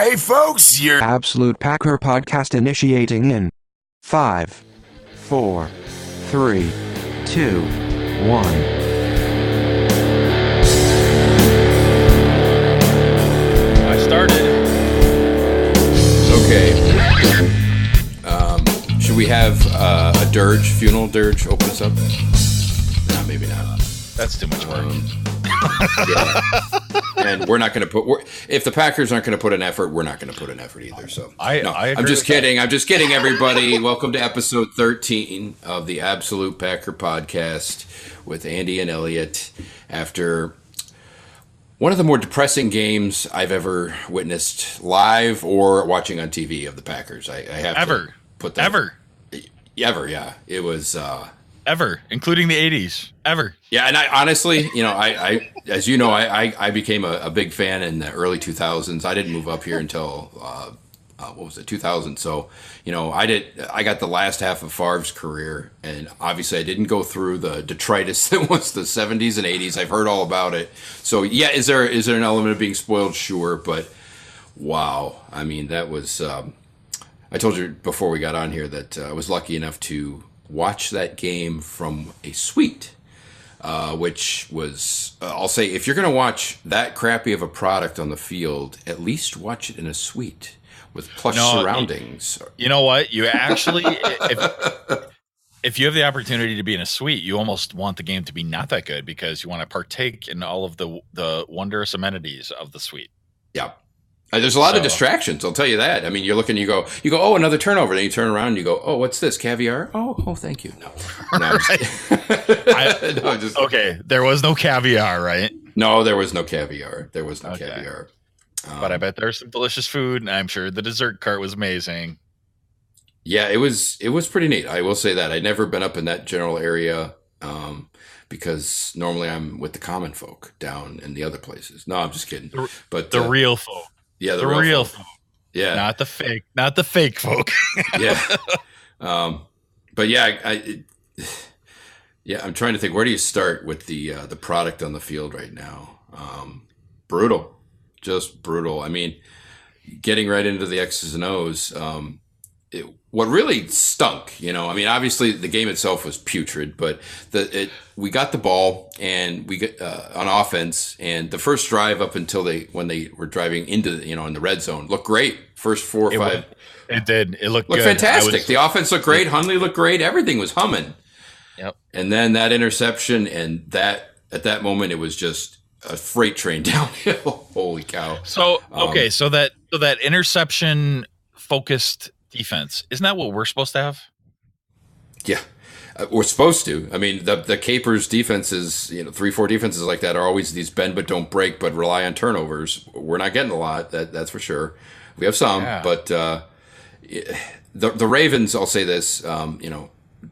Hey folks, you're Absolute Packer podcast initiating in 5, 4, 3, 2, 1. I started. Okay. Should we have a dirge, funeral dirge, open us up? No, maybe not. That's too much work. Yeah. And we're not going to put. If the Packers aren't going to put an effort, we're not going to put an effort either. So I agree I'm just with kidding. that. I'm just kidding, everybody. Welcome to episode 13 of the Absolute Packer podcast with Andy and Elliot. After one of the more depressing games I've ever witnessed live or watching on TV of the Packers, I have to put that ever, yeah. It was. Ever, including the 80s, ever. Yeah, and I honestly, I as you know, I became a big fan in the early 2000s. I didn't move up here until 2000. So, I got the last half of Favre's career, and obviously I didn't go through the detritus that was the 70s and 80s. I've heard all about it. So, yeah, is there an element of being spoiled? Sure, but wow, I mean, that was. I told you before we got on here that I was lucky enough to watch that game from a suite, which was, I'll say, if you're going to watch that crappy of a product on the field, at least watch it in a suite with plush surroundings. You know what? You actually, if you have the opportunity to be in a suite, you almost want the game to be not that good because you want to partake in all of the wondrous amenities of the suite. Yeah. There's a lot of distractions, I'll tell you that. I mean, you're looking, you go, oh, another turnover. Then you turn around and you go, oh, what's this? Caviar? Oh, thank you. No. Okay, there was no caviar, right? No, there was no caviar. Caviar. But I bet there's some delicious food, and I'm sure the dessert cart was amazing. Yeah, it was pretty neat. I will say that. I'd never been up in that general area because normally I'm with the common folk down in the other places. No, I'm just kidding. But the real folk. Yeah, the real folk. Yeah, not the fake folk. Yeah, but yeah, I'm trying to think. Where do you start with the product on the field right now? Brutal, just brutal. I mean, getting right into the X's and O's. What really stunk, I mean, obviously the game itself was putrid, but we got the ball and we got on offense, and the first drive up until when they were driving into in the red zone looked great. First 4 or 5, it did. It looked good. Fantastic. The offense looked great. Hundley looked great. Everything was humming. Yep. And then that interception, and that at that moment it was just a freight train downhill. Holy cow! So so that interception focused defense, isn't that what we're supposed to have? Yeah, we're supposed to. I mean, the Capers defenses, 3-4 defenses like that are always these bend but don't break, but rely on turnovers. We're not getting a lot, that's for sure. We have some, but the Ravens, I'll say this,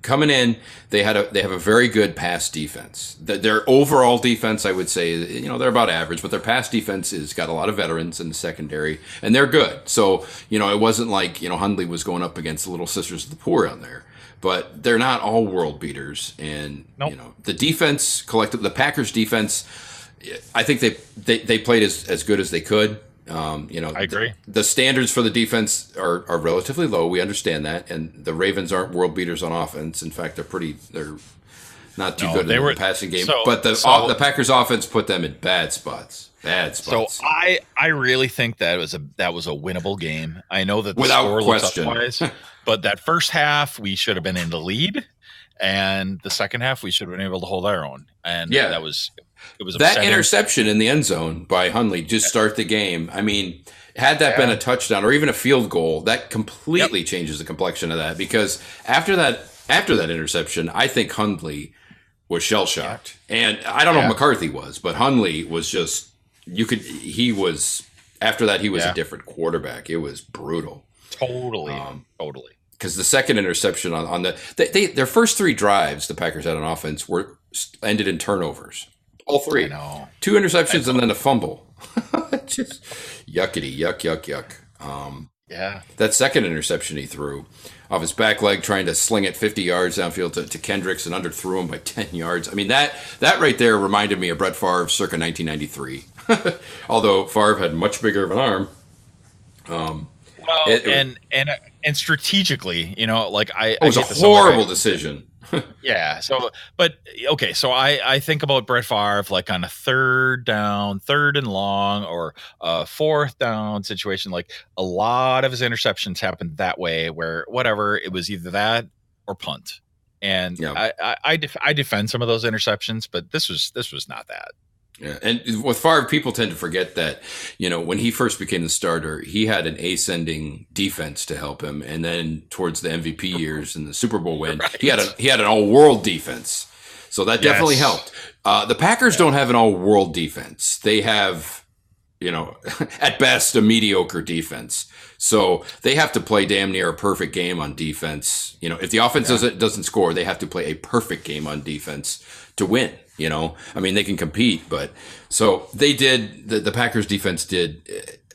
coming in, they have a very good pass defense. Their overall defense, I would say, they're about average, but their pass defense has got a lot of veterans in the secondary, and they're good. So, it wasn't like, Hundley was going up against the Little Sisters of the Poor on there. But they're not all world beaters. And, the defense, the Packers defense, I think they played as good as they could. I agree. The standards for the defense are relatively low. We understand that, and the Ravens aren't world beaters on offense. In fact, they're not too good in the passing game. But the Packers offense put them in bad spots. So I really think that was a winnable game. I know that the without score question, looks otherwise, but that first half we should have been in the lead, and the second half we should have been able to hold our own. And it was that interception in the end zone by Hundley just start the game. I mean, had that been a touchdown or even a field goal, that completely changes the complexion of that. Because after that interception, I think Hundley was shell shocked, and I don't know if McCarthy was, but Hundley was just after that he was a different quarterback. It was brutal. Totally. Because the second interception on their first 3 drives the Packers had on offense ended in turnovers. All 3. I know. 2 interceptions and then a fumble. Just yuckity, yuck. That second interception he threw off his back leg, trying to sling it 50 yards downfield to Kendricks and underthrew him by 10 yards. I mean, that right there reminded me of Brett Favre circa 1993. Although Favre had much bigger of an arm. Well, and strategically, like it was a horrible decision. Yeah. So, but okay. So I think about Brett Favre like on a third and long, or a fourth down situation. Like a lot of his interceptions happened that way, where whatever, it was either that or punt. And I defend some of those interceptions, but this was not that. Yeah, and with Favre, people tend to forget that, when he first became the starter, he had an ascending defense to help him, and then towards the MVP years and the Super Bowl win, right, he had an all-world defense, so that definitely helped. The Packers don't have an all-world defense; they have, at best, a mediocre defense. So they have to play damn near a perfect game on defense. If the offense doesn't score, they have to play a perfect game on defense to win. I mean, they can compete, but so they did. The Packers defense did.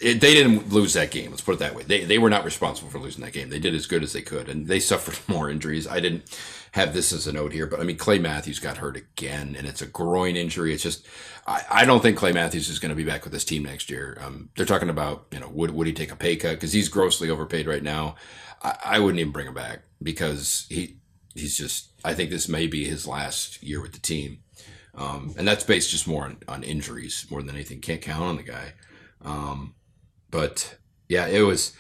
They didn't lose that game. Let's put it that way. They were not responsible for losing that game. They did as good as they could, and they suffered more injuries. I didn't have this as a note here, but I mean, Clay Matthews got hurt again, and it's a groin injury. It's just, I don't think Clay Matthews is going to be back with this team next year. They're talking about, would he take a pay cut because he's grossly overpaid right now? I wouldn't even bring him back because he's just. I think this may be his last year with the team. And that's based just more on injuries more than anything. Can't count on the guy. But yeah, it was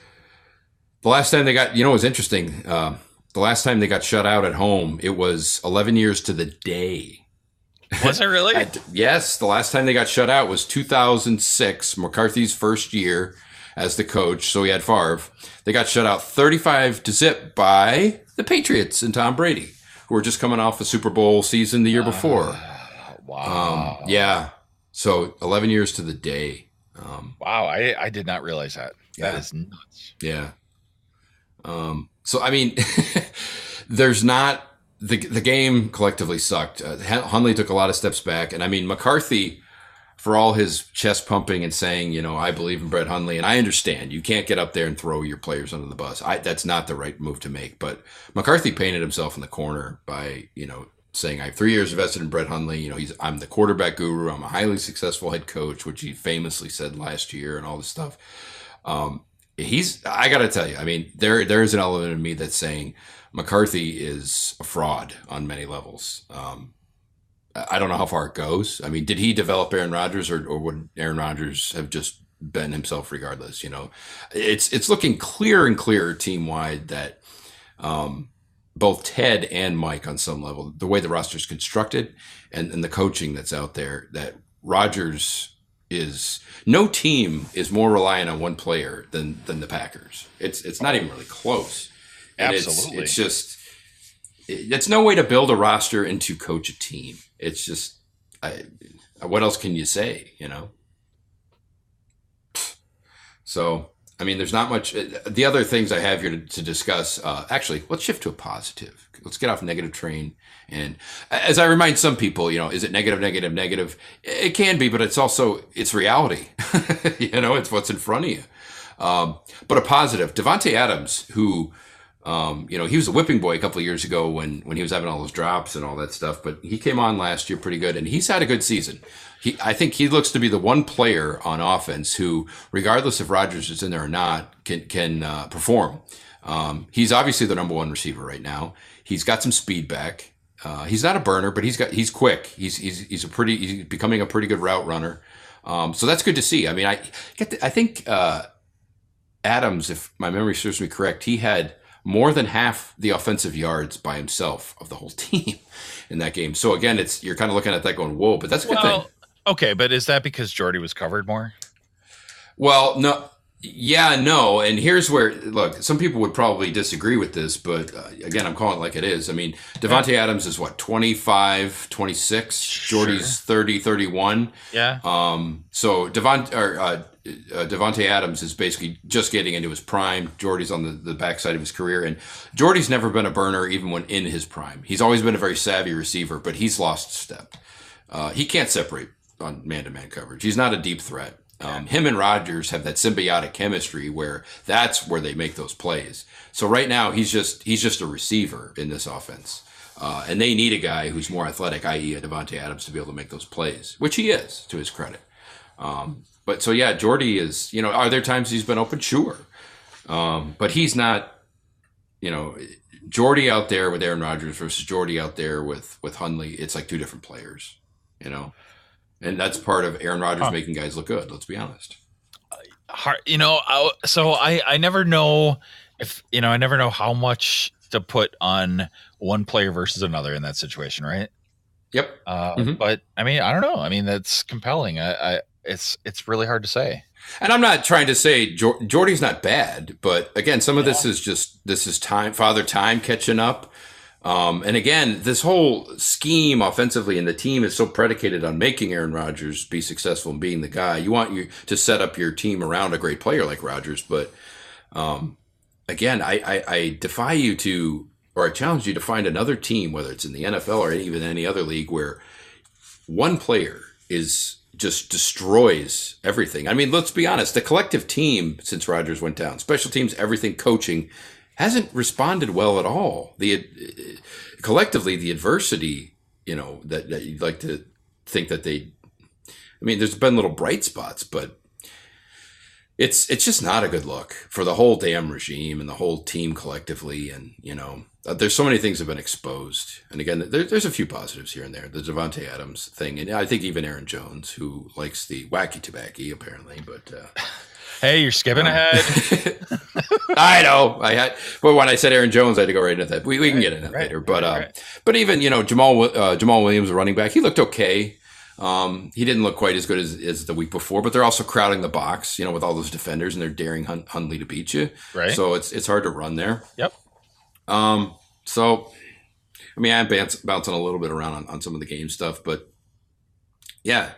the last time they got, it was interesting. The last time they got shut out at home, it was 11 years to the day. Was it really? Yes. The last time they got shut out was 2006, McCarthy's first year as the coach. So he had Favre. They got shut out 35-0 by the Patriots and Tom Brady, who were just coming off a Super Bowl season the year before. Wow. Yeah. So 11 years to the day. Wow. I did not realize that. That is nuts. Yeah. So, I mean, there's not the game collectively sucked. Hundley took a lot of steps back. And I mean, McCarthy, for all his chest pumping and saying, I believe in Brett Hundley, and I understand you can't get up there and throw your players under the bus. That's not the right move to make. But McCarthy painted himself in the corner by, saying I have 3 years invested in Brett Hundley. I'm the quarterback guru. I'm a highly successful head coach, which he famously said last year, and all this stuff. I got to tell you, I mean, there is an element of me that's saying McCarthy is a fraud on many levels. I don't know how far it goes. I mean, did he develop Aaron Rodgers, or would Aaron Rodgers have just been himself regardless? It's looking clearer and clearer team wide that, both Ted and Mike on some level, the way the roster is constructed and the coaching that's out there, that Rodgers no team is more reliant on one player than the Packers. It's not even really close. And absolutely. It's just, it's no way to build a roster and to coach a team. It's just, what else can you say, So, I mean, there's not much. The other things I have here to discuss, actually, let's shift to a positive. Let's get off negative train. And as I remind some people, is it negative, negative, negative? It can be, but it's reality. It's what's in front of you. But a positive, Davante Adams, who, he was a whipping boy a couple of years ago when he was having all those drops and all that stuff, but he came on last year pretty good, and he's had a good season. I think he looks to be the one player on offense who, regardless if Rodgers is in there or not, can perform. He's obviously the number one receiver right now. He's got some speed back. He's not a burner, but he's quick. He's becoming a pretty good route runner. So that's good to see. I mean, I think Adams, if my memory serves me correct, he had more than half the offensive yards by himself of the whole team in that game. So again, you're kind of looking at that going, whoa, but that's a good thing. Okay, but is that because Jordy was covered more? Well, no. Yeah, no. And here's where, look, some people would probably disagree with this, but again, I'm calling it like it is. I mean, Davante Adams is what, 25, 26? Sure. Jordy's 30, 31. Yeah. So Davante Adams is basically just getting into his prime. Jordy's on the backside of his career. And Jordy's never been a burner even when in his prime. He's always been a very savvy receiver, but he's lost a step. He can't separate on man-to-man coverage. He's not a deep threat. Him and Rodgers have that symbiotic chemistry where that's where they make those plays. So right now he's just a receiver in this offense. And they need a guy who's more athletic, i.e. a Davante Adams, to be able to make those plays, which he is, to his credit. But so yeah, Jordy is, are there times he's been open? Sure. But he's not, Jordy out there with Aaron Rodgers versus Jordy out there with Hundley. It's like two different players, and that's part of Aaron Rodgers making guys look good. Let's be honest. So I never know I never know how much to put on one player versus another in that situation. Right. Yep. But I mean, I don't know. I mean, that's compelling. It's really hard to say. And I'm not trying to say Jordy's not bad, but again, some of this is father time catching up. And again, this whole scheme offensively and the team is so predicated on making Aaron Rodgers be successful and being the guy. You want you to set up your team around a great player like Rodgers. But again, I defy you or I challenge you to find another team, whether it's in the NFL or even any other league, where one player just destroys everything. I mean, let's be honest. The collective team, since Rodgers went down, special teams, everything, coaching, hasn't responded well at all. Collectively, the adversity, that you'd like to think that there's been little bright spots, but it's just not a good look for the whole damn regime and the whole team collectively. And, there's so many things have been exposed. And again, there's a few positives here and there. The Davante Adams thing. And I think even Aaron Jones, who likes the wacky tobacco, apparently. But hey, you're skipping ahead. I know. But when I said Aaron Jones, I had to go right into that. We can get into that later. But but even, Jamal Williams, a running back, he looked okay. He didn't look quite as good as the week before, but they're also crowding the box, with all those defenders, and they're daring Hundley to beat you. Right. So it's hard to run there. Yep. So, I mean, I'm bouncing a little bit around on some of the game stuff, but yeah,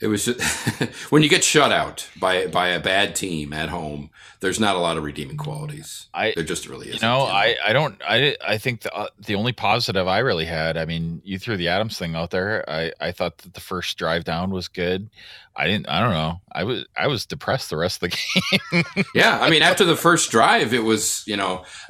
it was just when you get shut out by a bad team at home, there's not a lot of redeeming qualities. There just really isn't. I think the only positive I really had, I mean, you threw the Adams thing out there. I thought that the first drive down was good. I don't know. I was depressed the rest of the game. Yeah. I mean, after the first drive, it was,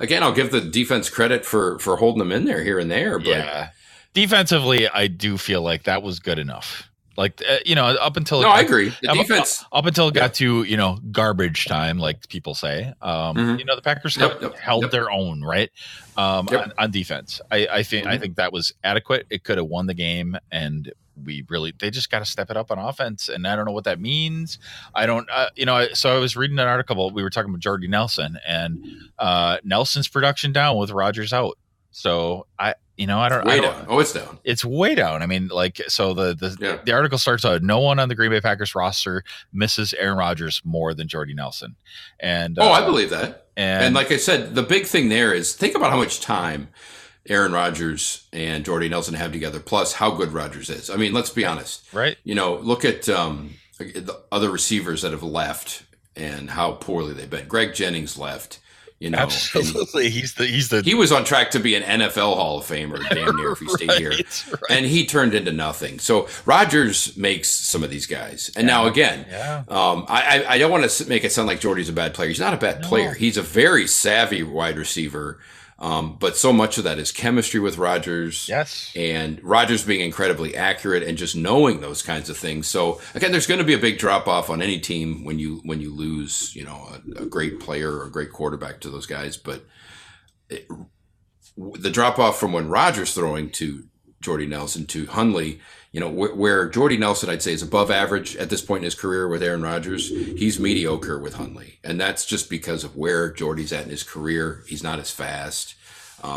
again, I'll give the defense credit for holding them in there here and there, but yeah. Defensively, I do feel like that was good enough. Like, up until I agree. The defense up until it got to, garbage time, like people say, the Packers held their own, right? On defense. I think that was adequate. It could have won the game, and they just got to step it up on offense. And I don't know what that means. I don't, so I was reading an article. We were talking about Jordy Nelson, and Nelson's production down with Rodgers out. So I don't. Way down. Oh, it's down. It's way down. I mean, like, so the article starts out, no one on the Green Bay Packers roster misses Aaron Rodgers more than Jordy Nelson. And I believe that. And like I said, the big thing there is think about how much time Aaron Rodgers and Jordy Nelson have together, plus how good Rodgers is. I mean, let's be honest. Right. Look at the other receivers that have left and how poorly they've been. Greg Jennings left. Absolutely, he was on track to be an NFL Hall of Famer, damn near, if he stayed here, and he turned into nothing. So Rodgers makes some of these guys, and now again, I don't want to make it sound like Jordy's a bad player. He's not a bad player. He's a very savvy wide receiver. But so much of that is chemistry with Rodgers. Yes. And Rodgers being incredibly accurate and just knowing those kinds of things. So again, there's going to be a big drop off on any team when you lose, a great player or a great quarterback to those guys. But the drop off from when Rodgers throwing to Jordy Nelson to Hundley, where Jordy Nelson, I'd say, is above average at this point in his career with Aaron Rodgers, he's mediocre with Hundley. And that's just because of where Jordy's at in his career. He's not as fast.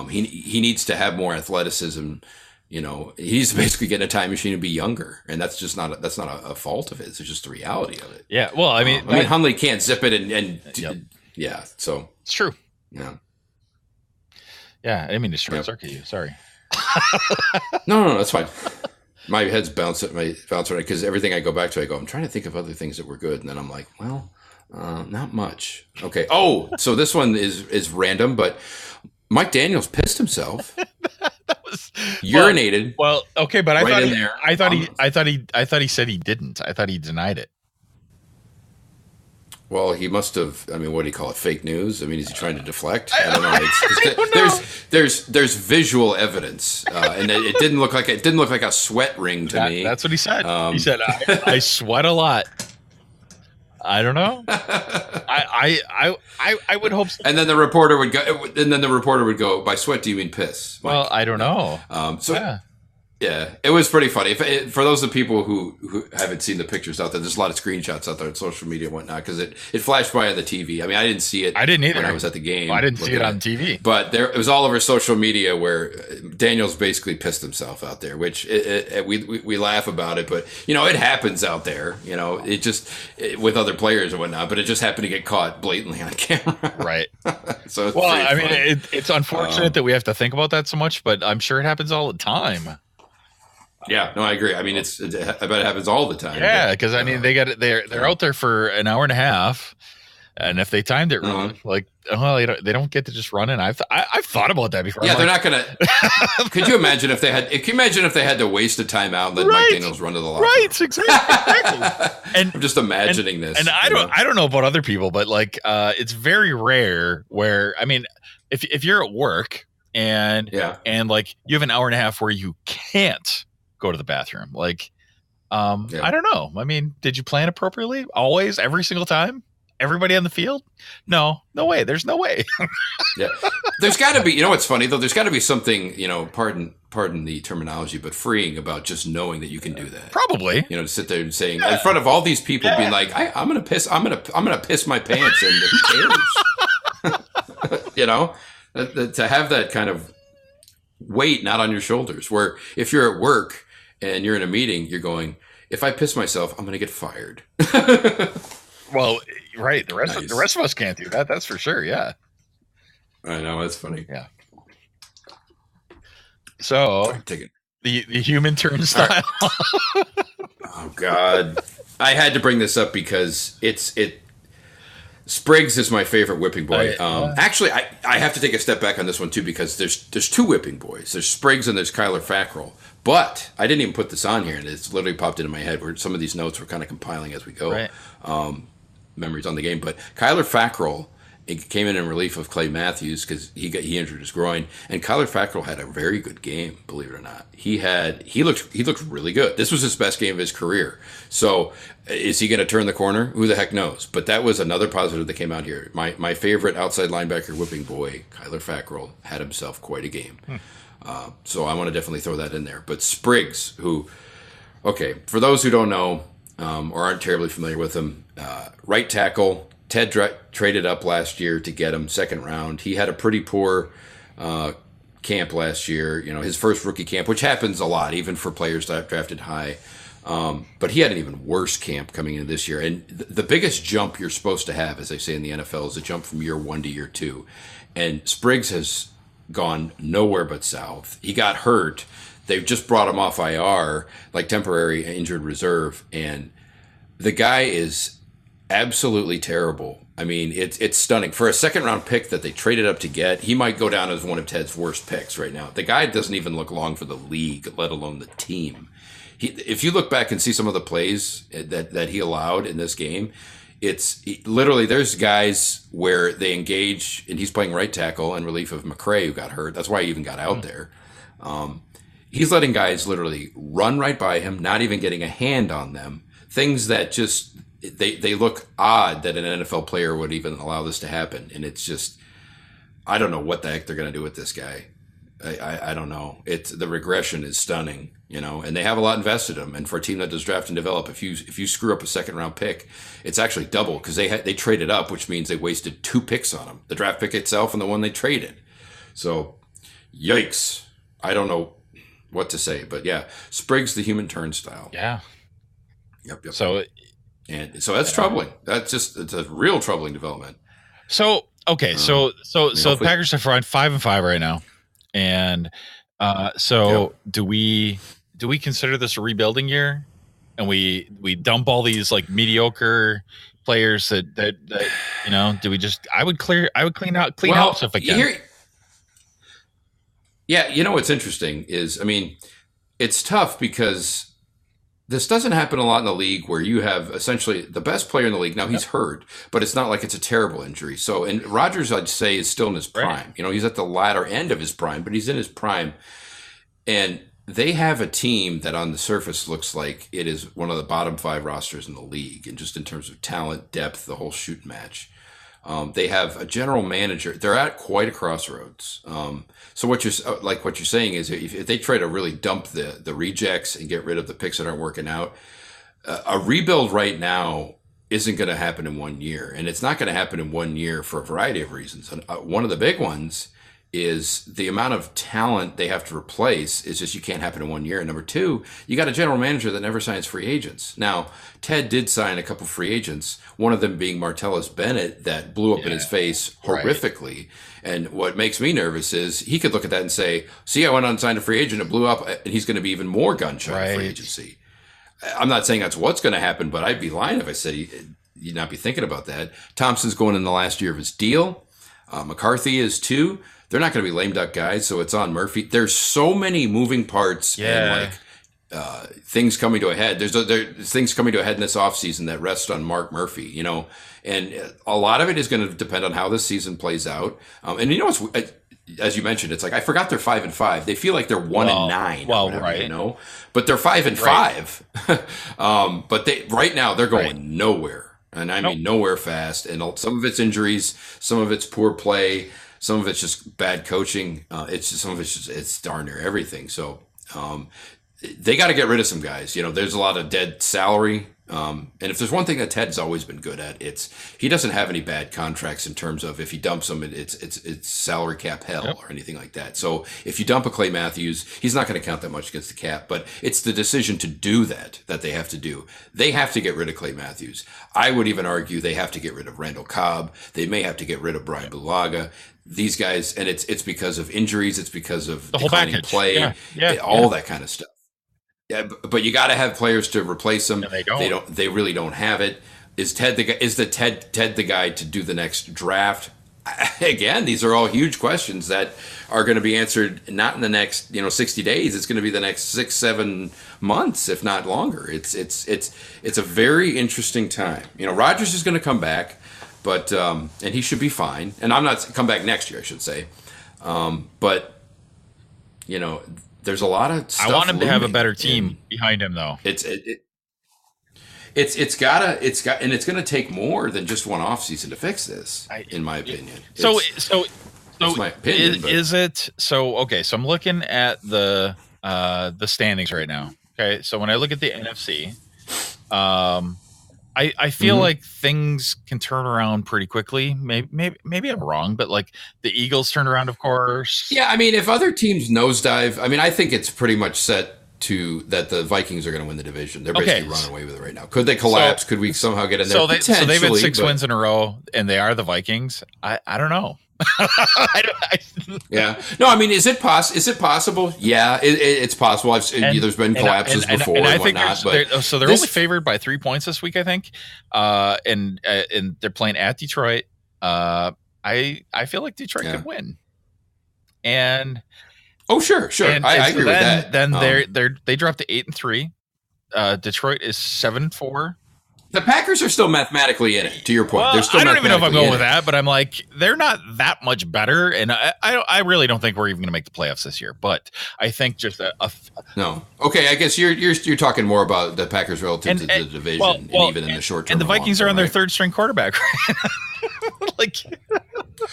He needs to have more athleticism. He's basically getting a time machine to be younger. And that's just not a fault of his. It's just the reality of it. Yeah. Well, I mean, Hundley can't zip it yeah. So it's true. Yeah. Yeah. I didn't mean to short circuit you. Sorry. No, that's fine. My head's bouncing because everything I go back to, I'm trying to think of other things that were good, and then I'm like, well, not much. Okay. Oh, so this one is random, but Mike Daniels pissed himself. That was urinated. Well, okay, but I thought he said he didn't. I thought he denied it. Well, he must have. I mean, what do you call it? Fake news? I mean, is he trying to deflect? I don't know. I don't know. There's visual evidence, and it didn't look like a sweat ring to me. That's what he said. He said, I sweat a lot. I don't know. I would hope so. And then the reporter would go. By sweat, do you mean piss? Mike? Well, I don't know. Yeah, it was pretty funny. For those of the people who haven't seen the pictures out there, there's a lot of screenshots out there on social media and whatnot because it flashed by on the TV. I mean, I didn't see it. I didn't either when I was at the game. Well, I didn't see it on TV. But it was all over social media where Daniels basically pissed himself out there, which we laugh about it, but it happens out there. It just with other players and whatnot. But it just happened to get caught blatantly on camera. Right. So it's it's unfortunate that we have to think about that so much, but I'm sure it happens all the time. Yeah, no, I agree. I mean, I bet it happens all the time. Yeah, because I mean, they're out there for an hour and a half, and if they timed it wrong, they don't get to just run in. I've thought about that before. Yeah, they're not gonna. Could you imagine if they had? Can you imagine if they had to waste a timeout and let Mike Daniels run to the locker room? Right, exactly. And I'm just imagining this. And I don't know about other people, but it's very rare where if you're at work and you have an hour and a half where you can't go to the bathroom. I don't know. I mean, did you plan appropriately? Always, every single time? Everybody on the field? No way. There's no way. Yeah. There's got to be, what's funny though? There's got to be something, pardon the terminology, but freeing about just knowing that you can do that. Probably. To sit there and saying in front of all these people being like, I'm going to piss my pants and who cares? To have that kind of weight not on your shoulders, where if you're at work and you're in a meeting, you're going, if I piss myself, I'm going to get fired. Well, right. The rest of us can't do that. That's for sure. Yeah. I know. That's funny. Yeah. So the human turnstile. Oh God. I had to bring this up because Spriggs is my favorite whipping boy. Actually, I have to take a step back on this one too because there's two whipping boys. There's Spriggs and there's Kyler Fackrell. But I didn't even put this on here, and it's literally popped into my head where some of these notes were kind of compiling as we go. Right. Memories on the game. But Kyler Fackrell came in relief of Clay Matthews because he injured his groin, and Kyler Fackrell had a very good game, believe it or not. He looked really good. This was his best game of his career. So is he going to turn the corner? Who the heck knows? But that was another positive that came out here. My favorite outside linebacker whipping boy, Kyler Fackrell, had himself quite a game. So I want to definitely throw that in there. But Spriggs, for those who don't know or aren't terribly familiar with him, right tackle. Ted traded up last year to get him, second round. He had a pretty poor camp last year, his first rookie camp, which happens a lot, even for players that drafted high. But he had an even worse camp coming into this year. And the biggest jump you're supposed to have, as they say in the NFL, is a jump from year 1 to year 2. And Spriggs has gone nowhere but south. He got hurt. They've just brought him off IR, like temporary injured reserve, and the guy is absolutely terrible. I mean, it's stunning. For a second-round pick that they traded up to get, he might go down as one of Ted's worst picks right now. The guy doesn't even look long for the league, let alone the team. If you look back and see some of the plays that he allowed in this game, literally there's guys where they engage, and he's playing right tackle in relief of McCray, who got hurt. That's why he even got out there. He's letting guys literally run right by him, not even getting a hand on them. Things that just they look odd that an NFL player would even allow this to happen. And it's just, I don't know what the heck they're going to do with this guy. I don't know. The regression is stunning, and they have a lot invested in him. And for a team that does draft and develop, if you screw up a second round pick, it's actually double because they traded up, which means they wasted 2 picks on him, the draft pick itself and the one they traded. So yikes. I don't know what to say, but yeah, Spriggs, the human turnstile. Yeah. Yep. So that's troubling. It's a real troubling development. So, okay. So the Packers are 5-5 right now. And do we consider this a rebuilding year, and we dump all these like mediocre players that do we just I would clean house if I can. Yeah, what's interesting is, I mean, it's tough because This doesn't happen a lot in the league where you have essentially the best player in the league. Now he's hurt, but it's not like it's a terrible injury. So, and Rodgers, I'd say, is still in his prime. Right. He's at the latter end of his prime, but he's in his prime. And they have a team that on the surface looks like it is one of the bottom 5 rosters in the league. And just in terms of talent, depth, the whole shoot match. They have a general manager. They're at quite a crossroads. So what you're saying is if they try to really dump the rejects and get rid of the picks that aren't working out, a rebuild right now isn't going to happen in 1 year. And it's not going to happen in 1 year for a variety of reasons. And one of the big ones is the amount of talent they have to replace is just you can't happen in 1 year. And number 2, you got a general manager that never signs free agents. Now, Ted did sign a couple free agents, one of them being Martellus Bennett that blew up in his face horrifically. Right. And what makes me nervous is he could look at that and say, see, I went on and signed a free agent, it blew up, and he's going to be even more gun-shy in free agency. I'm not saying that's what's going to happen, but I'd be lying if I said you'd not be thinking about that. Thompson's going in the last year of his deal. McCarthy is too. They're not going to be lame duck guys, so it's on Murphy. There's so many moving parts and things coming to a head. There's things coming to a head in this offseason that rest on Mark Murphy, and a lot of it is going to depend on how this season plays out. And as you mentioned, it's like I forgot they're 5-5. They feel like they're 1-9. Well, whatever, right. But they're 5-5. But right now they're going nowhere, and I mean nowhere fast. And some of it's injuries, some of it's poor play. Some of it's just bad coaching. It's darn near everything. So they got to get rid of some guys. There's a lot of dead salary. And if there's one thing that Ted's always been good at, he doesn't have any bad contracts in terms of if he dumps them, it's salary cap hell or anything like that. So if you dump a Clay Matthews, he's not going to count that much against the cap. But it's the decision to do that they have to do. They have to get rid of Clay Matthews. I would even argue they have to get rid of Randall Cobb. They may have to get rid of Brian Bulaga. These guys, and it's because of injuries, it's because of the whole package, play, all that kind of stuff. Yeah, but you got to have players to replace them. They don't. They really don't have it. Is Ted the guy? Is Ted the guy to do the next draft? Again, these are all huge questions that are going to be answered not in the next 60 days. It's going to be the next 6-7 months, if not longer. It's a very interesting time. Rodgers is going to come back. But and he should be fine. And I'm not come back next year, I should say. But there's a lot of stuff. I want him to have a better team behind him, though. It's going to take more than just one offseason to fix this, in my opinion. So that's my opinion. Is it so? Okay, so I'm looking at the standings right now. Okay, so when I look at the NFC, I feel like things can turn around pretty quickly. Maybe I'm wrong, but like the Eagles turned around, of course. Yeah, I mean, if other teams nosedive, I think it's pretty much set that the Vikings are going to win the division. They're basically running away with it right now. Could they collapse? Could we somehow get in there? So they've had 6 wins in a row, and they are the Vikings. I don't know. Yeah. No, is it possible? Yeah, it's possible. There's been collapses before and whatnot. They're only favored by 3 points this week, I think. And they're playing at Detroit. I feel like Detroit could win. And sure. I agree with that. Then they dropped to 8-3. Detroit is 7-4. The Packers are still mathematically in it, to your point. Well, They're still I don't even know if I'm going with that, but I'm like, they're not that much better. And I really don't think we're even going to make the playoffs this year. But I think just no. Okay, I guess you're talking more about the Packers relative to the division, and even in the short term. And the Vikings are on their third string quarterback.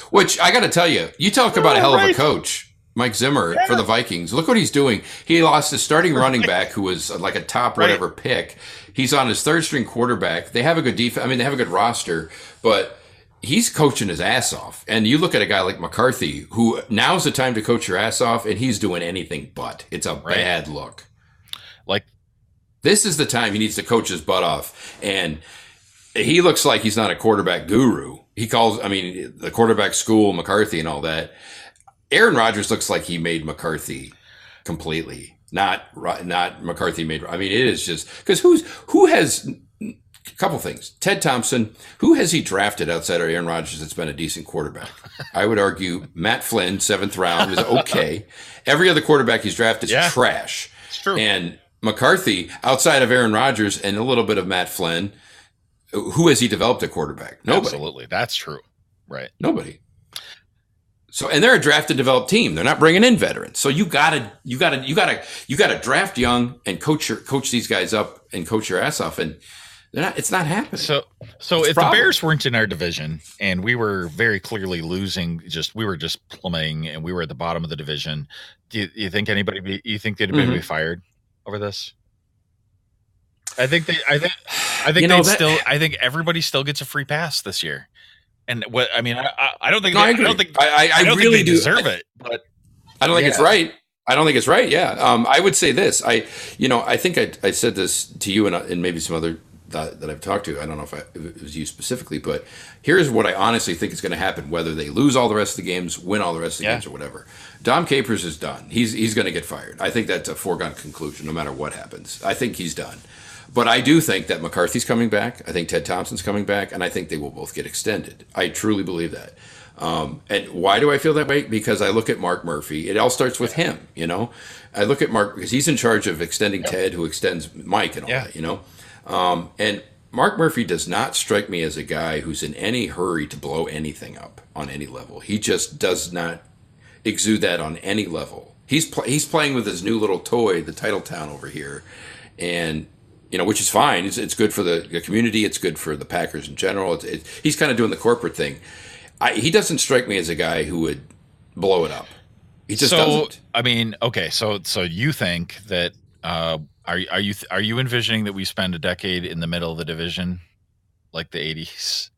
Which I got to tell you, talk about a hell of a coach. Mike Zimmer for the Vikings. Look what he's doing. He lost his starting running back who was like a top whatever pick. He's on his third string quarterback. They have a good defense. They have a good roster, but he's coaching his ass off. And you look at a guy like McCarthy, who now's the time to coach your ass off, and he's doing anything but. It's a bad look. Like, this is the time he needs to coach his butt off. And he looks like he's not a quarterback guru. He calls, the quarterback school, McCarthy and all that. Aaron Rodgers looks like he made McCarthy completely, not McCarthy made. It is just because who has a couple things. Ted Thompson, who has he drafted outside of Aaron Rodgers that's been a decent quarterback? I would argue Matt Flynn, 7th round, was okay. Every other quarterback he's drafted is trash. It's true. And McCarthy, outside of Aaron Rodgers and a little bit of Matt Flynn, who has he developed at quarterback? Nobody. Absolutely. That's true. Right. Nobody. So, and they're a draft and develop team. They're not bringing in veterans. So you gotta draft young and coach these guys up and coach your ass off. And it's not happening. So if the Bears weren't in our division and we were very clearly losing, we were just plummeting and we were at the bottom of the division, do you think they'd be fired over this? I think everybody still gets a free pass this year. And I don't think I really do deserve it, but I don't think it's right. I don't think it's right. Yeah. I would say this. I think I said this to you and maybe some other that I've talked to. I don't know if it was you specifically, but here's what I honestly think is going to happen, whether they lose all the rest of the games, win all the rest of the games or whatever. Dom Capers is done. He's going to get fired. I think that's a foregone conclusion no matter what happens. I think he's done. But I do think that McCarthy's coming back. I think Ted Thompson's coming back, and I think they will both get extended. I truly believe that. And why do I feel that way? Because I look at Mark Murphy. It all starts with him, I look at Mark because he's in charge of extending Ted, who extends Mike and all that, and Mark Murphy does not strike me as a guy who's in any hurry to blow anything up on any level. He just does not exude that on any level. He's playing with his new little toy, the Titletown over here, and which is fine. It's good for the community. It's good for the Packers in general. He's kind of doing the corporate thing. He doesn't strike me as a guy who would blow it up. He just doesn't. I mean, okay. So you think that are you envisioning that we spend a decade in the middle of the division, like the 80s?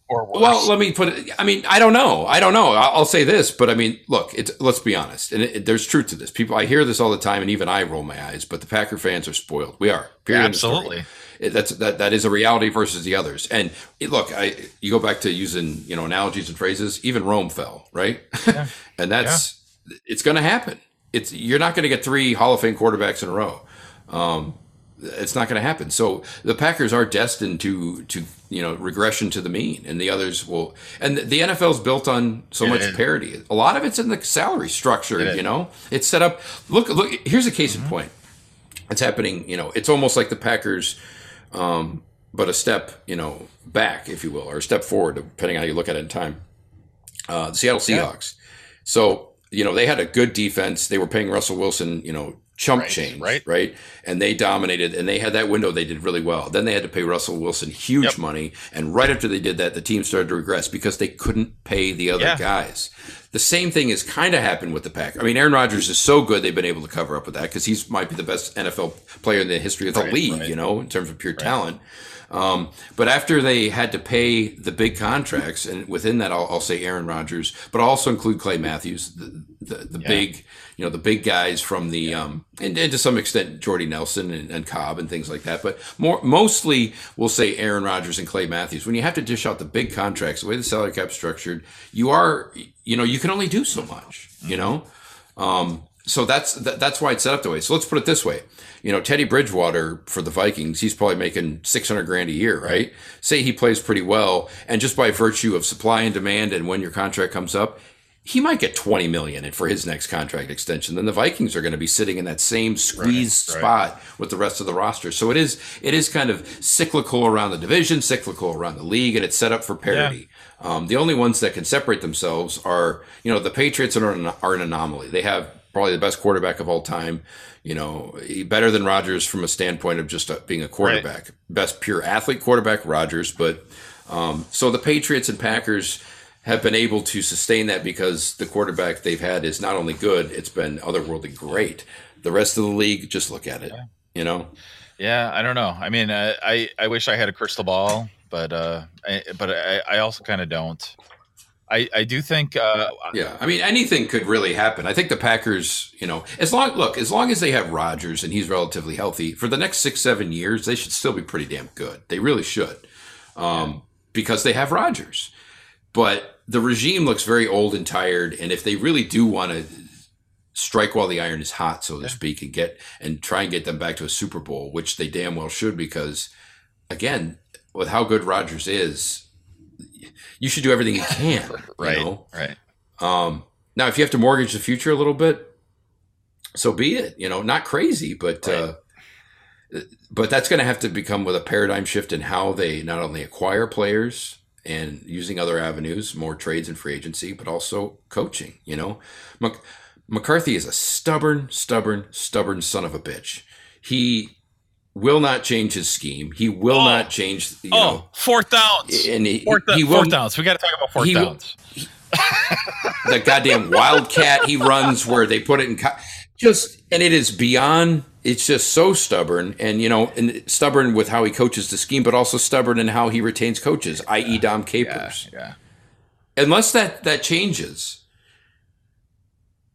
Or worse. Well, let me put it. I mean, I don't know. I'll say this, but I mean, look. Let's be honest, and there's truth to this. I hear this all the time, and even I roll my eyes. But the Packer fans are spoiled. We are. Period. Absolutely. That is a reality versus the others. And look, you go back to using analogies and phrases. Even Rome fell, right? Yeah. And it's going to happen. You're not going to get 3 Hall of Fame quarterbacks in a row. It's not going to happen. So the Packers are destined to regression to the mean, and the others will. And the NFL's built on so much parity. A lot of it's in the salary structure. It's set up. Look. Here's a case in point. It's happening. It's almost like the Packers, but a step back, if you will, or a step forward, depending on how you look at it in time. The Seattle Seahawks. So they had a good defense. They were paying Russell Wilson, chump change, right? And they dominated, and they had that window. They did really well. Then they had to pay Russell Wilson huge money, and right after they did that, the team started to regress because they couldn't pay the other guys. The same thing has kind of happened with the Packers. I mean, Aaron Rodgers is so good they've been able to cover up with that because he might be the best NFL player in the history of the league, in terms of pure talent. But after they had to pay the big contracts, and within that, I'll say Aaron Rodgers, but I'll also include Clay Matthews, the big, the big guys from the, and to some extent Jordy Nelson and Cobb and things like that. But mostly we'll say Aaron Rodgers and Clay Matthews. When you have to dish out the big contracts, the way the salary cap's structured, you can only do so much, So that's why it's set up that way. So let's put it this way. Teddy Bridgewater for the Vikings, he's probably making $600,000 a year, right? Say he plays pretty well, and just by virtue of supply and demand and when your contract comes up, he might get $20 million for his next contract extension. Then the Vikings are going to be sitting in that same squeezed spot with the rest of the roster. So it is kind of cyclical around the division, cyclical around the league, and it's set up for parity. The only ones that can separate themselves are, the Patriots are an anomaly. They have probably the best quarterback of all time, better than Rodgers from a standpoint of just being a quarterback. Best pure athlete quarterback, Rodgers. But so the Patriots and Packers have been able to sustain that because the quarterback they've had is not only good, it's been otherworldly great. The rest of the league, just look at it, Yeah, I don't know. I mean, I wish I had a crystal ball, but I also kind of don't. I do think. I mean, anything could really happen. I think the Packers, as long as they have Rodgers and he's relatively healthy for the next 6-7 years, they should still be pretty damn good. They really should, because they have Rodgers. But the regime looks very old and tired, and if they really do want to strike while the iron is hot, so to speak, and try and get them back to a Super Bowl, which they damn well should, because again, with how good Rodgers is, you should do everything you can. Right. Now, if you have to mortgage the future a little bit, so be it. Not crazy, but Right. but that's going to have to become with a paradigm shift in how they not only acquire players and using other avenues, more trades and free agency, but also coaching. McCarthy is a stubborn son of a bitch. He will not change his scheme. He will not change. Fourth downs. And fourth downs. We got to talk about fourth downs. The goddamn wildcat he runs where they put it in. And it is beyond. It's just so stubborn, and stubborn with how he coaches the scheme, but also stubborn in how he retains coaches, i.e., Dom Capers. Yeah. Unless that changes,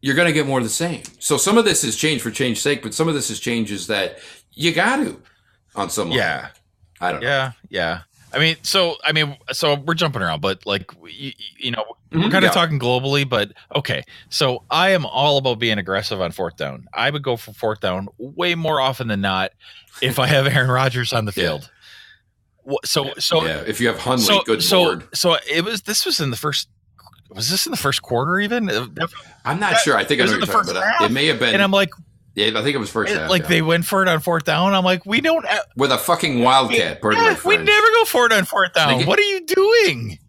you're going to get more of the same. So some of this is change for change's sake, but some of this is changes that you got to on some level. Yeah. I don't know. Yeah. So we're jumping around, but we're kind of talking globally, but okay. So I am all about being aggressive on fourth down. I would go for fourth down way more often than not if I have Aaron Rodgers on the field. So if you have Hundley, good lord. So this was in the first. Was this in the first quarter even? I'm not sure. I think I know what you're talking about. It may have been. And I'm like, yeah, I think it was first half. They went for it on fourth down. I'm like, we don't with a fucking wildcat. We never go for it on fourth down. What are you doing?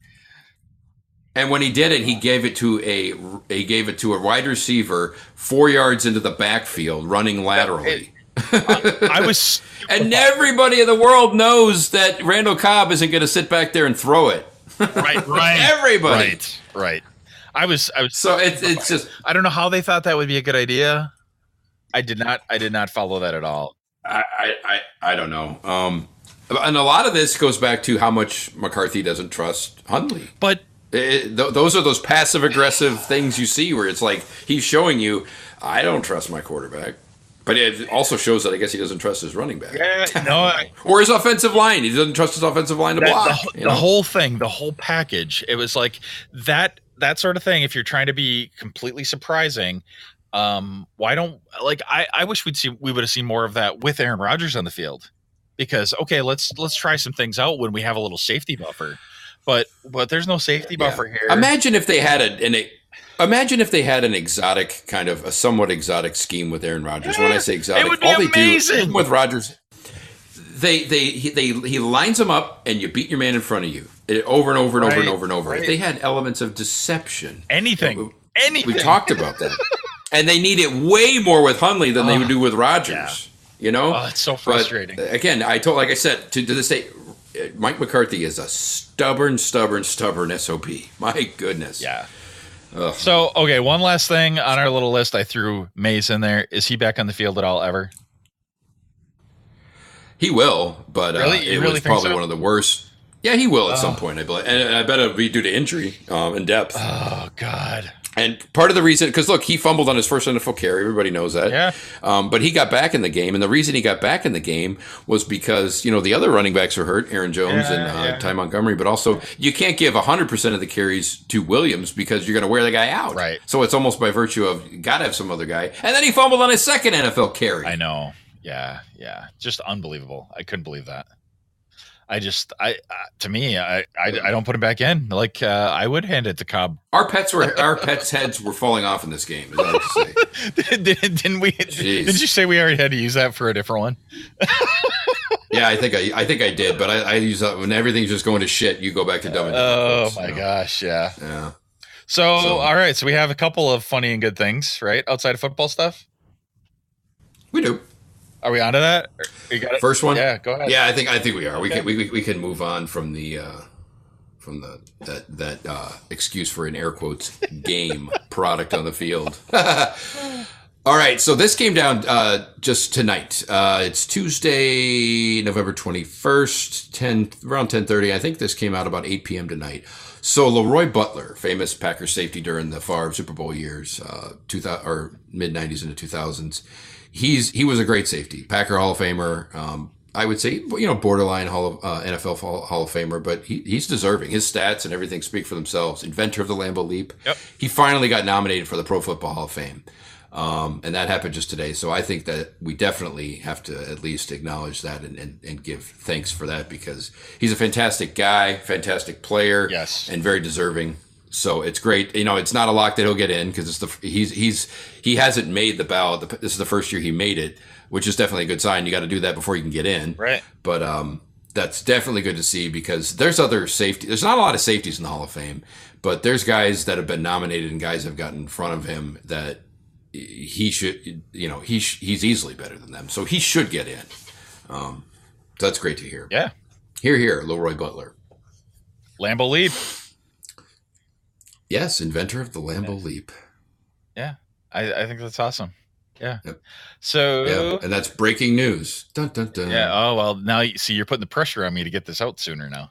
And when he did it, he gave it to a wide receiver 4 yards into the backfield, running laterally. I was, and everybody in the world knows that Randall Cobb isn't going to sit back there and throw it. Right. Everybody. Right. I was. So it's just. I don't know how they thought that would be a good idea. I did not follow that at all. I don't know. And a lot of this goes back to how much McCarthy doesn't trust Hundley. But those are those passive aggressive things you see where it's like he's showing you, I don't trust my quarterback. But it also shows that I guess he doesn't trust his running back. Yeah, no, or his offensive line. He doesn't trust his offensive line to block. The whole thing, the whole package. It was like that sort of thing. If you're trying to be completely surprising, why don't I wish we would have seen more of that with Aaron Rodgers on the field, because let's try some things out when we have a little safety buffer, but there's no safety buffer here. Imagine if they had an exotic kind of a somewhat exotic scheme with Aaron Rodgers. When I say exotic, it would be amazing. With Rodgers, he lines them up and you beat your man in front of you over and over and over and over and over. Right. If they had elements of deception, anything, we talked about that. And they need it way more with Hundley than they would do with Rodgers. Yeah. It's so frustrating. But again, like I said, to this day, Mike McCarthy is a stubborn SOB. My goodness. Yeah. Ugh. So, okay, one last thing on our little list. I threw Mays in there. Is he back on the field at all ever? He will, but it was probably one of the worst. Yeah, he will at some point, I believe. And I bet it'll be due to injury and depth. Oh, God. And part of the reason, because look, he fumbled on his first NFL carry. Everybody knows that. Yeah. But he got back in the game. And the reason he got back in the game was because, the other running backs were hurt, Aaron Jones and Ty Montgomery. But also, you can't give 100% of the carries to Williams because you're going to wear the guy out. Right. So it's almost by virtue of, you got to have some other guy. And then he fumbled on his second NFL carry. I know. Yeah. Just unbelievable. I couldn't believe that. I don't put him back in. I would hand it to Cobb. Our pets' heads were falling off in this game. Is that what you say? Didn't we? Jeez. Did you say we already had to use that for a different one? Yeah, I think I did, but I use that when everything's just going to shit. You go back to dumb. Oh my gosh, yeah. So all right, so we have a couple of funny and good things, right, outside of football stuff. We do. Are we onto that? You got it? First one? Yeah, go ahead. Yeah, I think we are. Okay. We can move on from the excuse for an air quotes game product on the field. All right, so this came down just tonight. It's Tuesday, November 21st, around 10:30. I think this came out about 8 p.m. tonight. So Leroy Butler, famous Packers safety during the Favre Super Bowl years, 2000 or mid 90s into 2000s. He was a great safety, Packer Hall of Famer. I would say, borderline NFL Hall of Famer, but he's deserving. His stats and everything speak for themselves. Inventor of the Lambeau Leap. Yep. He finally got nominated for the Pro Football Hall of Fame. And that happened just today. So I think that we definitely have to at least acknowledge that and give thanks for that, because he's a fantastic guy, fantastic player, yes, and very deserving. So it's great. You know, it's not a lock that he'll get in because he hasn't made the ballot. This is the first year he made it, which is definitely a good sign. You got to do that before you can get in. Right. But that's definitely good to see because there's other safety. There's not a lot of safeties in the Hall of Fame, but there's guys that have been nominated and guys have gotten in front of him that he should, you know, he's easily better than them. So he should get in. So that's great to hear. Yeah. Here, Leroy Butler. Lambeau Leap. Yes, inventor of the Lambeau Leap. Yeah. I think that's awesome. Yeah. Yep. So. Yeah, and that's breaking news. Dun, dun, dun. Yeah. Oh, well, now you see, you're putting the pressure on me to get this out sooner now.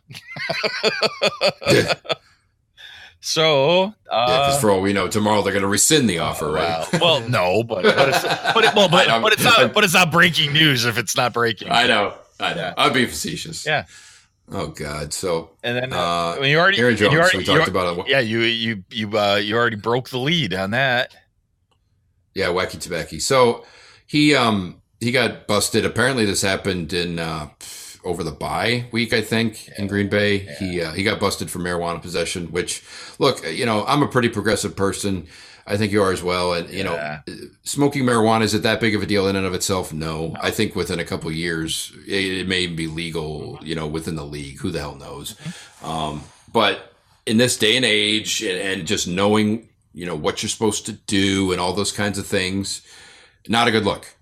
So, because for all we know, tomorrow they're going to rescind the offer, right? Well, no, but it's not breaking news if it's not breaking. I know. Yeah. I'd be facetious. Yeah. Oh God. So and then when you already Aaron Jones, we talked about it. Yeah, you already broke the lead on that. Yeah, Wacky Tobacco. So he got busted. Apparently, this happened in over the bye week, I think, in Green Bay. Yeah. He got busted for marijuana possession. Which, look, you know, I'm a pretty progressive person. I think you are as well. And you know, smoking marijuana, is it that big of a deal in and of itself? No. I think within a couple of years, it may even be legal. You know, within the league. Who the hell knows? But in this day and age, and just knowing, you know, what you're supposed to do and all those kinds of things, not a good look.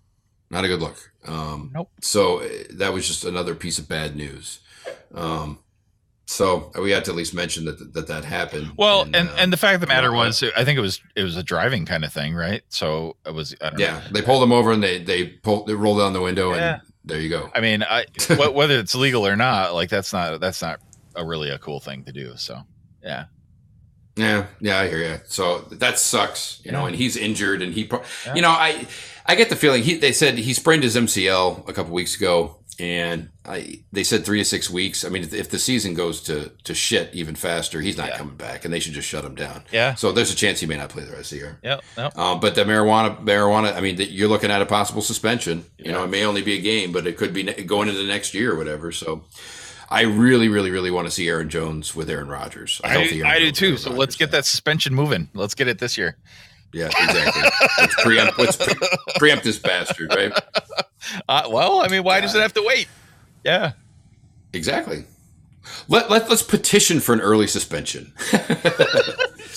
Not a good look. Nope. So that was just another piece of bad news. So we had to at least mention that happened. Well, and the fact of the matter was, I think it was a driving kind of thing, right? So it was. I don't know. They pulled him over and they rolled down the window and there you go. I mean, whether it's legal or not, like that's not really a cool thing to do. So yeah. Yeah, I hear you. So that sucks, you know, and he's injured and you know, I get the feeling they said he sprained his MCL a couple weeks ago and they said 3 to 6 weeks. I mean, if the season goes to shit even faster, he's not coming back and they should just shut him down. Yeah. So there's a chance he may not play the rest of the year. Yeah. But the marijuana, I mean, you're looking at a possible suspension. You know, it may only be a game, but it could be going into the next year or whatever. So I really, really, really want to see Aaron Jones with Aaron Rodgers. I do too. So let's get that suspension moving. Let's get it this year. Yeah, exactly. Let's preempt this bastard, right? Well, I mean, why does it have to wait? Yeah, exactly. Let's petition for an early suspension.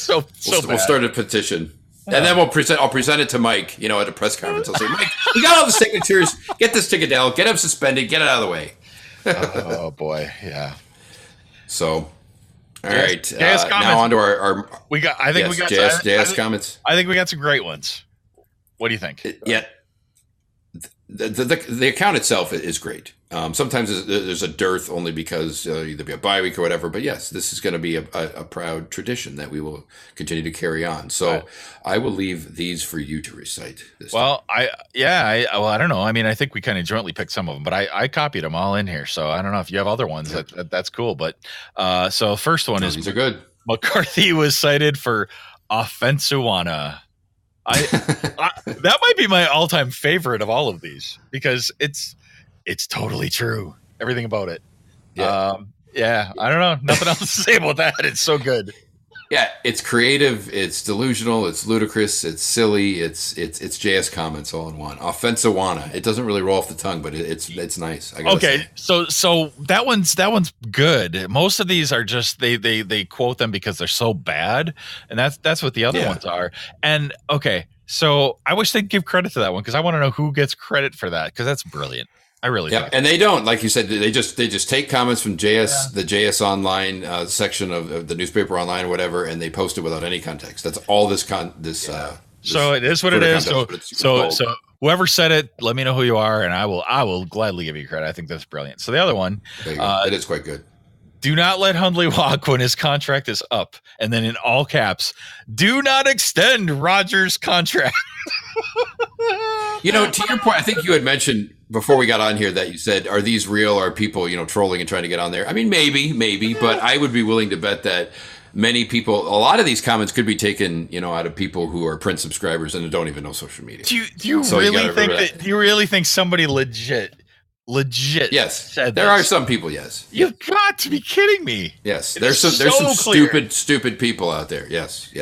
We'll start a petition. And then I'll present it to Mike, you know, at a press conference. I'll say, Mike, we got all the signatures. Get this ticket down. Get him suspended. Get it out of the way. Oh boy, yeah. So, all right. Now on to our we got JS comments. I think we got some great ones. What do you think? Yeah. The account itself is great. Sometimes there's a dearth only because either be a bye week or whatever. But yes, this is going to be a proud tradition that we will continue to carry on. So I will leave these for you to recite. Well, I don't know. I mean, I think we kind of jointly picked some of them, but I copied them all in here. So I don't know if you have other ones. That's cool. But so first one is these are good. McCarthy was cited for offensiwana. That might be my all-time favorite of all of these because it's totally true. Everything about it. Yeah. I don't know. Nothing else to say about that. It's so good. Yeah, it's creative. It's delusional. It's ludicrous. It's silly. It's JS comments all in one. Offensiwana. It doesn't really roll off the tongue, but it's nice. Okay, so that one's good. Most of these are just they quote them because they're so bad, and that's what the other ones are. And okay, so I wish they'd give credit to that one because I want to know who gets credit for that because that's brilliant. I really think. And they don't, like you said, they just take comments from JS, the JS Online section of the newspaper online or whatever, and they post it without any context. That's all this. So it is what it is. So whoever said it, let me know who you are, and I will gladly give you credit. I think that's brilliant. So the other one, it is quite good. Do not let Hundley walk when his contract is up, and then in all caps, do not extend Rodgers' contract. You know, to your point, I think you had mentioned before we got on here that you said, are these real? Are people, you know, trolling and trying to get on there? I mean, maybe, but I would be willing to bet that many people, a lot of these comments could be taken, you know, out of people who are print subscribers and don't even know social media. Do you really think somebody legit legit. Yes, said there this. are some people. Yes, You've got to be kidding me. yes. It There's is some so clear. stupid people out there. Yes.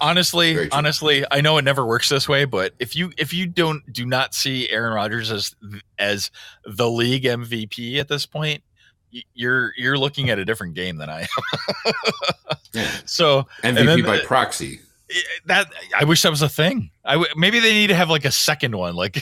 Honestly, Very true. I know it never works this way, but if you do not see Aaron Rodgers as the league MVP at this point, you're looking at a different game than I am. Yeah. So MVP by proxy. That I wish that was a thing. Maybe they need to have like a second one, like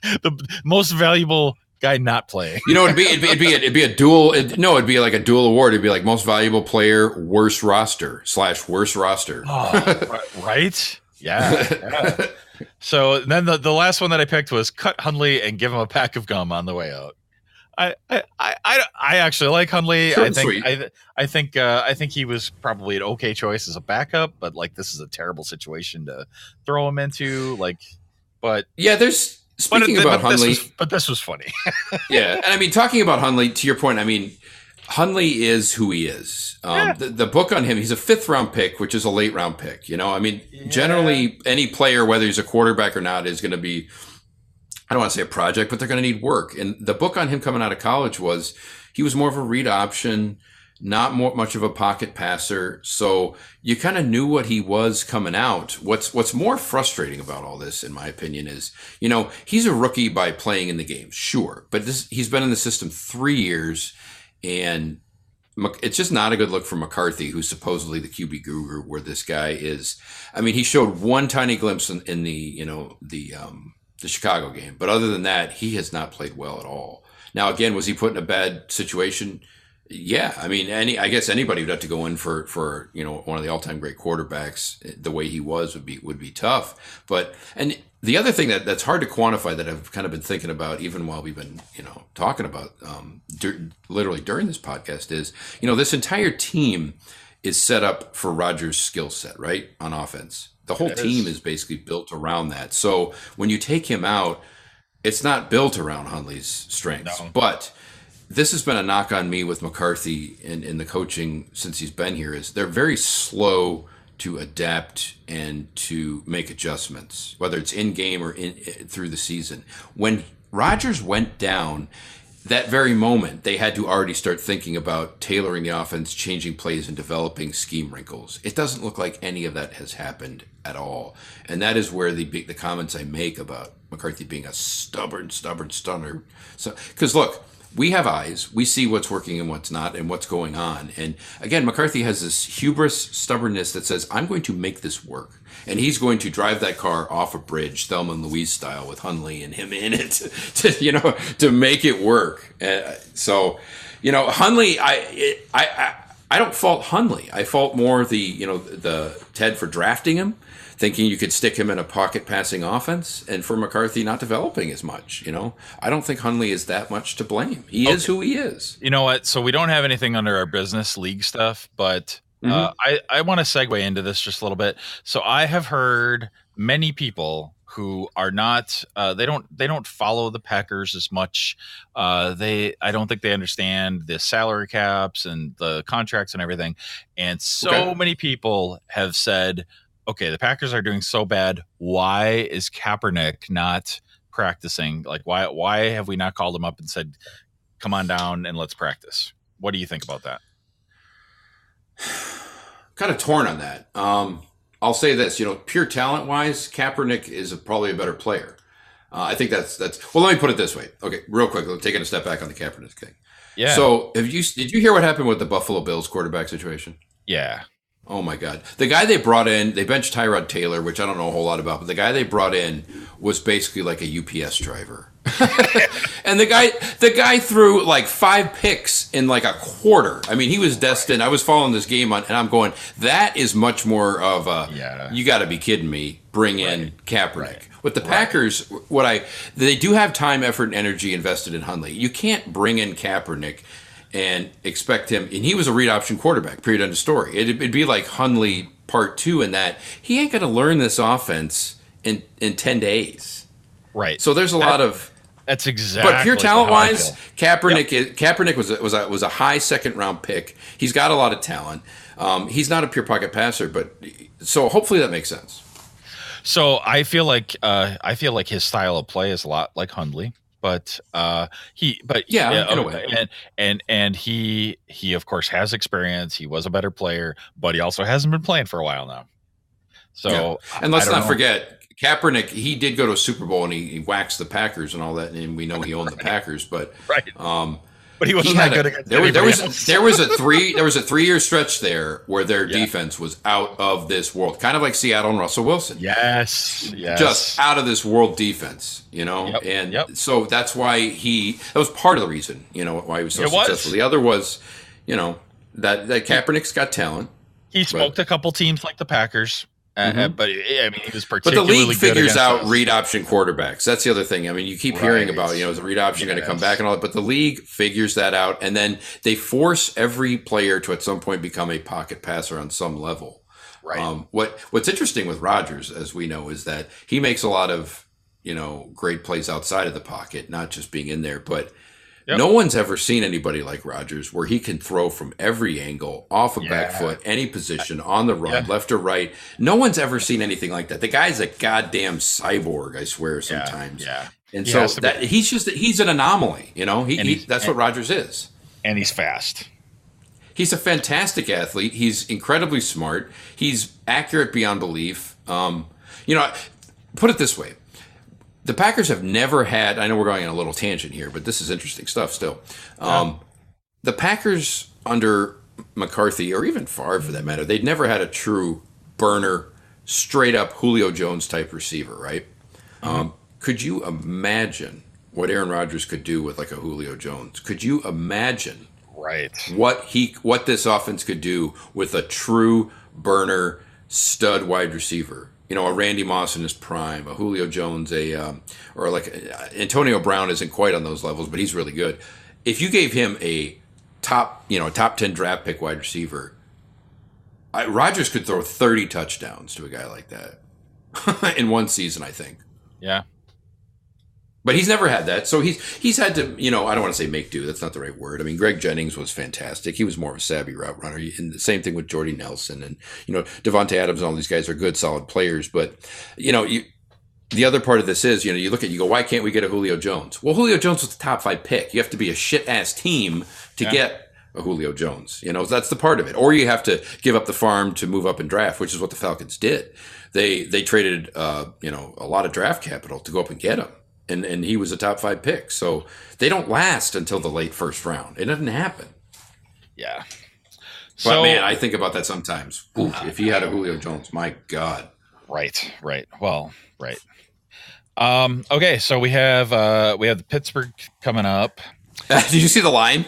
the most valuable guy not playing. You know, it'd be a dual. It'd be like a dual award. It'd be like most valuable player, worst roster / worst roster. Oh, right? Yeah. So then the last one that I picked was cut Hundley and give him a pack of gum on the way out. I actually like Hundley. I think he was probably an okay choice as a backup, but like this is a terrible situation to throw him into. Like, but yeah, there's speaking about Hundley, but this was funny. Yeah, and I mean, talking about Hundley, to your point, I mean, Hundley is who he is. The book on him, he's a 5th round pick, which is a late round pick. You know, I mean, generally any player, whether he's a quarterback or not, is going to be, I don't want to say a project, but they're going to need work. And the book on him coming out of college was he was more of a read option, not much of a pocket passer. So you kind of knew what he was coming out. What's more frustrating about all this, in my opinion, is, you know, he's a rookie by playing in the game, sure. But he's been in the system 3 years, and it's just not a good look for McCarthy, who's supposedly the QB guru, where this guy is. I mean, he showed one tiny glimpse in the Chicago game. But other than that, he has not played well at all. Now, again, was he put in a bad situation? Yeah. I mean, I guess anybody would have to go in for you know, one of the all-time great quarterbacks the way he was would be tough. But, and the other thing that's hard to quantify that I've kind of been thinking about even while we've been, you know, talking about literally during this podcast is, you know, this entire team is set up for Rodgers' skill set, right? On offense. The whole team is basically built around that. So when you take him out, it's not built around Hundley's strengths. No. But this has been a knock on me with McCarthy in the coaching since he's been here, is they're very slow to adapt and to make adjustments, whether it's in game or through the season. When Rodgers went down, that very moment, they had to already start thinking about tailoring the offense, changing plays, and developing scheme wrinkles. It doesn't look like any of that has happened at all. And that is where the comments I make about McCarthy being a stubborn stunner. So, because look, we have eyes. We see what's working and what's not and what's going on. And again, McCarthy has this hubris, stubbornness that says, I'm going to make this work. And he's going to drive that car off a bridge, Thelma and Louise style, with Hundley and him in it, to make it work. So, you know, Hundley, I don't fault Hundley. I fault more the Ted for drafting him, thinking you could stick him in a pocket passing offense, and for McCarthy not developing as much. You know, I don't think Hundley is that much to blame. He is who he is. You know what? So we don't have anything under our business league stuff, but I want to segue into this just a little bit. So I have heard many people who are not they don't follow the Packers as much. I don't think they understand the salary caps and the contracts and everything. And so many people have said, okay, the Packers are doing so bad. Why is Kaepernick not practicing? Like, why have we not called him up and said, come on down and let's practice? What do you think about that? Kind of torn on that. I'll say this, pure talent wise, Kaepernick is probably a better player. I think that's, well, let me put it this way. Okay. Real quick. Taking a step back on the Kaepernick thing. Yeah. So did you hear what happened with the Buffalo Bills quarterback situation? Yeah. Oh my God. The guy they brought in, they benched Tyrod Taylor, which I don't know a whole lot about, but the guy they brought in was basically like a UPS driver. And the guy threw like 5 picks in like a quarter. I mean, he was destined. I was following this game and I'm going, that is much more of a, you got to be kidding me, bring in Kaepernick. Right. With the Packers, they do have time, effort, and energy invested in Hundley. You can't bring in Kaepernick and expect him, and he was a read option quarterback, period, end of story. It'd be like Hundley part 2 in that he ain't going to learn this offense in 10 days. Right. So there's a lot of... That's exactly. But pure talent wise, Kaepernick was a high second round pick. He's got a lot of talent. He's not a pure pocket passer, but so hopefully that makes sense. So I feel like his style of play is a lot like Hundley. but Yeah, in a way. and he of course has experience. He was a better player, but he also hasn't been playing for a while now. So yeah. And let's not forget Kaepernick. He did go to a Super Bowl and he waxed the Packers and all that, and we know he owned the Packers. But right. But he wasn't that good against there was a 3-year stretch there where their defense was out of this world, kind of like Seattle and Russell Wilson. Yes. Just out of this world defense, so that's why that was part of the reason, why he was so successful. The other was, that Kaepernick's got talent. He smoked a couple teams like the Packers. But I mean, he was particularly. But the league good figures out us. read option quarterbacks. That's the other thing. I mean, you keep hearing about, is the read option going to come back and all that? But the league figures that out, and then they force every player to at some point become a pocket passer on some level. Right. What's interesting with Rodgers, as we know, is that he makes a lot of great plays outside of the pocket, not just being in there, but. Yep. No one's ever seen anybody like Rodgers where he can throw from every angle, off a back foot, any position, on the run, left or right. No one's ever seen anything like that. The guy's a goddamn cyborg, I swear, sometimes. Yeah. And so he's an anomaly, that's what Rodgers is. And he's fast. He's a fantastic athlete. He's incredibly smart. He's accurate beyond belief. Put it this way. The Packers have never had, I know we're going on a little tangent here, but this is interesting stuff still. The Packers under McCarthy, or even Favre for that matter, they'd never had a true burner, straight up Julio Jones type receiver, right? Could you imagine what Aaron Rodgers could do with like a Julio Jones? Could you imagine what this offense could do with a true burner, stud wide receiver? A Randy Moss in his prime, a Julio Jones, or like Antonio Brown isn't quite on those levels, but he's really good. If you gave him a top 10 draft pick wide receiver, Rodgers could throw 30 touchdowns to a guy like that in one season, I think. Yeah. But he's never had that. So he's had to, I don't want to say make do. That's not the right word. I mean, Greg Jennings was fantastic. He was more of a savvy route runner. And the same thing with Jordy Nelson. And, Davante Adams and all these guys are good, solid players. But, the other part of this is, you look at, you go, why can't we get a Julio Jones? Well, Julio Jones was the top 5 pick. You have to be a shit-ass team to get a Julio Jones. That's the part of it. Or you have to give up the farm to move up and draft, which is what the Falcons did. They traded, a lot of draft capital to go up and get him. And he was a top 5 pick. So they don't last until the late first round. It doesn't happen. Yeah. But man, I think about that sometimes. Ooh, if he had a Julio Jones, my God. Right. Well, right. Okay, so we have the Pittsburgh coming up. Did you see the line?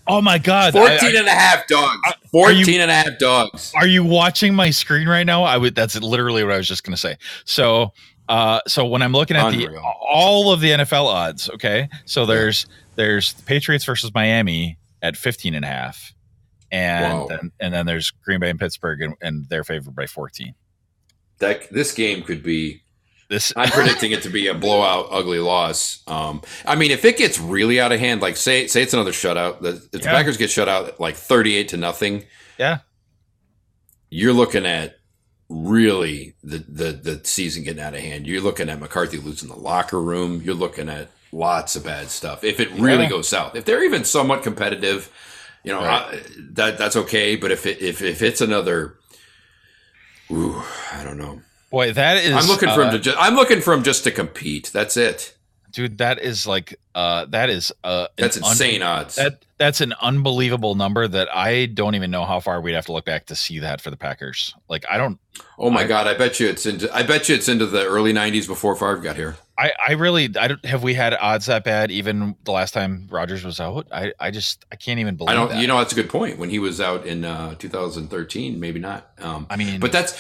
Oh my God. 14 and a half dogs. 14 and a half dogs. Are you watching my screen right now? That's literally what I was just going to say. So when I'm looking at all of the NFL odds, okay, so there's the Patriots versus Miami at 15 and a half, and then there's Green Bay and Pittsburgh, and they're favored by 14. This game could be. I'm predicting it to be a blowout, ugly loss. I mean, if it gets really out of hand, like say it's another shutout, if the Packers get shut out like 38-0, you're looking at. Really, the season getting out of hand. You're looking at McCarthy losing the locker room. You're looking at lots of bad stuff. If it really goes south, if they're even somewhat competitive, that's okay. But if it's another, I don't know. Boy, that is. I'm looking for him just to compete. That's it. Dude, that is like that's insane odds. That's an unbelievable number that I don't even know how far we'd have to look back to see that for the Packers. Like I don't. Oh my God! I bet you it's into the early '90s before Favre got here. I really don't. Have we had odds that bad even the last time Rodgers was out? I can't even believe. That. That's a good point. When he was out in 2013, maybe not. But that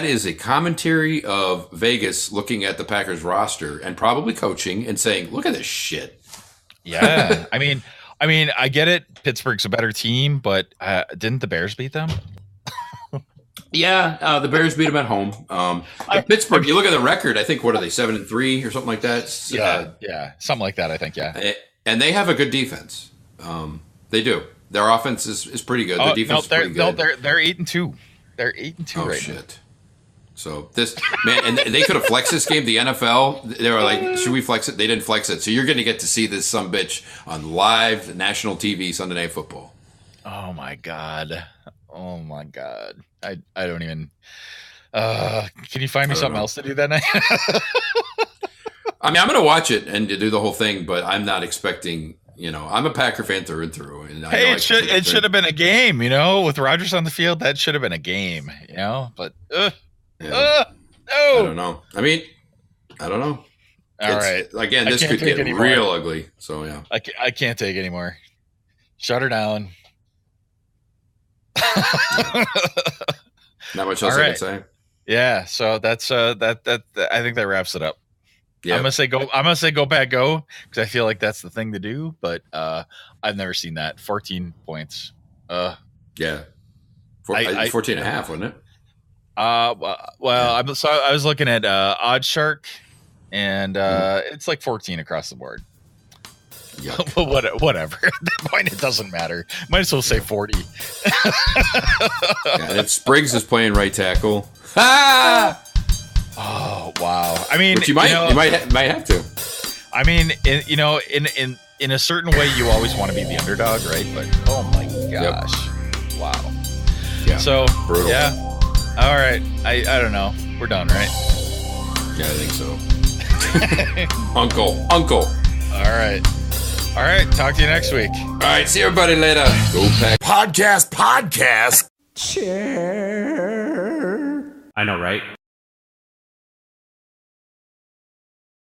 is a commentary of Vegas looking at the Packers roster and probably coaching and saying, "Look at this shit." Yeah, I mean, I get it. Pittsburgh's a better team, but didn't the Bears beat them? Yeah, the Bears beat them at home. Pittsburgh, you look at the record, I think, what are they, 7-3 or something like that? Yeah, something like that, I think, yeah. And they have a good defense. They do. Their offense is pretty good. Their defense is pretty good. They're 8-2. They're 8-2 right shit. So this man, and they could have flexed this game. The NFL, they were like, "Should we flex it?" They didn't flex it. So you're going to get to see this sumbitch on live national TV Sunday Night Football. Oh my god! Oh my god! I don't even. Can you find me something else to do that night? I mean, I'm going to watch it and do the whole thing, but I'm not expecting. I'm a Packer fan through and through. And hey, it should have been a game. With Rodgers on the field, that should have been a game. But. No. I don't know. I mean, I don't know. All right. Again, this could get real ugly. So, yeah. I can't take anymore. Shut her down. Not much else I can say. Yeah. So that's that I think that wraps it up. Yeah. I'm gonna say go Pack go, because I feel like that's the thing to do. But I've never seen that. 14 points. Yeah. 14 and a half, wasn't it? Well, I was looking at Odd Shark, and it's like 14 across the board. Whatever. At that point, it doesn't matter. Might as well say 40. And Spriggs is playing right tackle. Oh wow! I mean, but you might have to. I mean, in a certain way, you always want to be the underdog, right? But oh my gosh, wow! Yeah. So brutal. Yeah. All right. I don't know. We're done, right? Yeah, I think so. Uncle. All right. Talk to you next week. All right. See everybody later. Go Pack. Podcast. Chair. I know, right?